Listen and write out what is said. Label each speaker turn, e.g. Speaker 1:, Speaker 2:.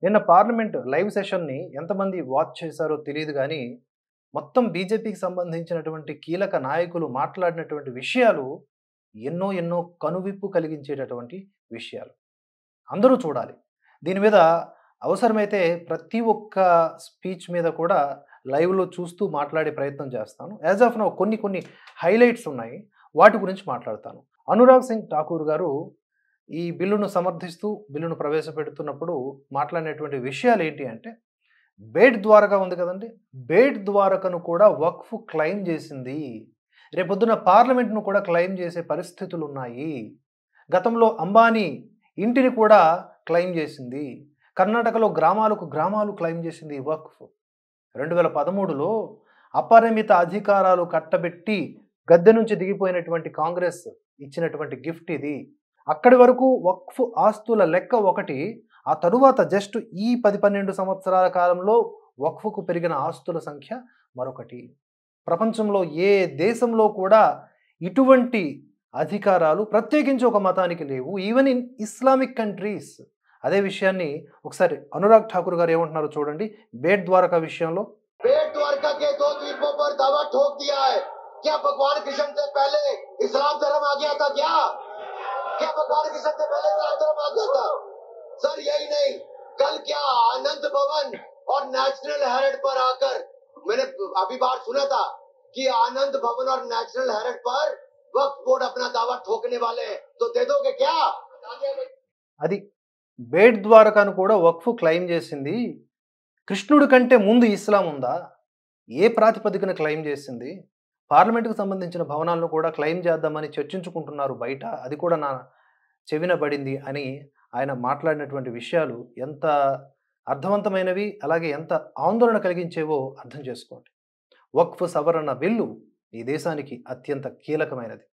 Speaker 1: నిన్న parliament live సెషన్‌ని ఎంతమంది watch చేశారో తెలీదు గానీ, మొత్తం బీజేపీకి సంబంధించినటువంటి కీలక నాయకులు మాట్లాడినటువంటి విషయాలు ఎన్నో ఎన్నో కనువిప్పు కలిగించేటటువంటి విషయాలు. అందరూ చూడాలి. దీని మీద అవసరమైతే ప్రతి ఒక్క స్పీచ్ మీద కూడా లైవ్‌లో చూస్తూ మాట్లాడే ప్రయత్నం చేస్తాను. యాస్ ఆఫ్ నౌ కొన్ని కొన్ని హైలైట్స్ ఉన్నాయి. వాటి గురించి మాట్లాడతాను. అనురాగ్ సింగ్ ఠాకూర్ గారు ఈ బిల్లును సమర్థిస్తూ బిల్లును ప్రవేశపెడుతున్నప్పుడు మాట్లాడినటువంటి విషయాలేంటి అంటే, బేట్ ద్వారకా ఉంది కదండీ! బేట్ ద్వారకను కూడా వక్ఫ్ క్లెయిమ్ చేసింది. రేపొద్దున పార్లమెంట్‌ను కూడా క్లెయిమ్ చేసే పరిస్థితులున్నాయి. గతంలో అంబానీ ఇంటిని కూడా క్లెయిమ్ చేసింది. కర్ణాటకలో గ్రామాలకు గ్రామాలు క్లెయిమ్ చేసింది ఈ వక్ఫ్. 2013లో అపరిమిత అధికారాలు కట్టబెట్టి గద్దె నుంచి దిగిపోయినటువంటి కాంగ్రెస్ ఇచ్చినటువంటి గిఫ్ట్ ఇది. అక్కడి వరకు వక్ఫ్ ఆస్తుల లెక్క ఒకటి. ఆ తరువాత జస్ట్ ఈ 10, 12 సంవత్సరాల కాలంలో వక్ఫ్‌కు పెరిగిన ఆస్తుల సంఖ్య మరొకటి. ప్రపంచంలో ఏ దేశంలో కూడా ఇటువంటి అధికారాలు ప్రత్యేకించి ఒక మతానికి లేవు. Even in Islamic countries. అదే విషయాన్ని ఒకసారి అనురాగ్ ఠాకూర్ గారు ఏమంటున్నారో చూడండి. బేట్ ద్వారకా విషయంలో.
Speaker 2: बेट द्वारका के 2 द्वीपों पर दावा ठोक दिया है। क्या भगवान कृष्ण से पहले इस्लाम धर्म आ गया था क्या भगवान कृष्ण से पहले इस्लाम धर्म आ गया था? सर यही नहीं, कल क्या आनंद भवन और नेशनल हेरिटेज पर आकर मैंने अभी बात सुना था कि आनंद भवन और नेशनल हेरिटेज पर वक्फ बोर्ड अपना दावा ठोकने वाले हैं, तो दे दोगे क्या?
Speaker 1: అది బేట్ ద్వారకాను కూడా వక్ఫ్ క్లెయిమ్ చేసింది. కృష్ణుడి కంటే ముందు ఇస్లాం ఉందా? ఏ ప్రాతిపదికన క్లెయిమ్ చేసింది? పార్లమెంట్‌కు సంబంధించిన భవనాలను కూడా క్లెయిమ్ చేద్దామని చర్చించుకుంటున్నారు బయట. అది కూడా నా చెవిన పడింది అని ఆయన మాట్లాడినటువంటి విషయాలు ఎంత అర్థవంతమైనవి, అలాగే ఎంత ఆందోళన కలిగించేవో అర్థం చేసుకోండి. వక్ఫ్ సవరణ బిల్లు ఈ దేశానికి అత్యంత కీలకమైనది.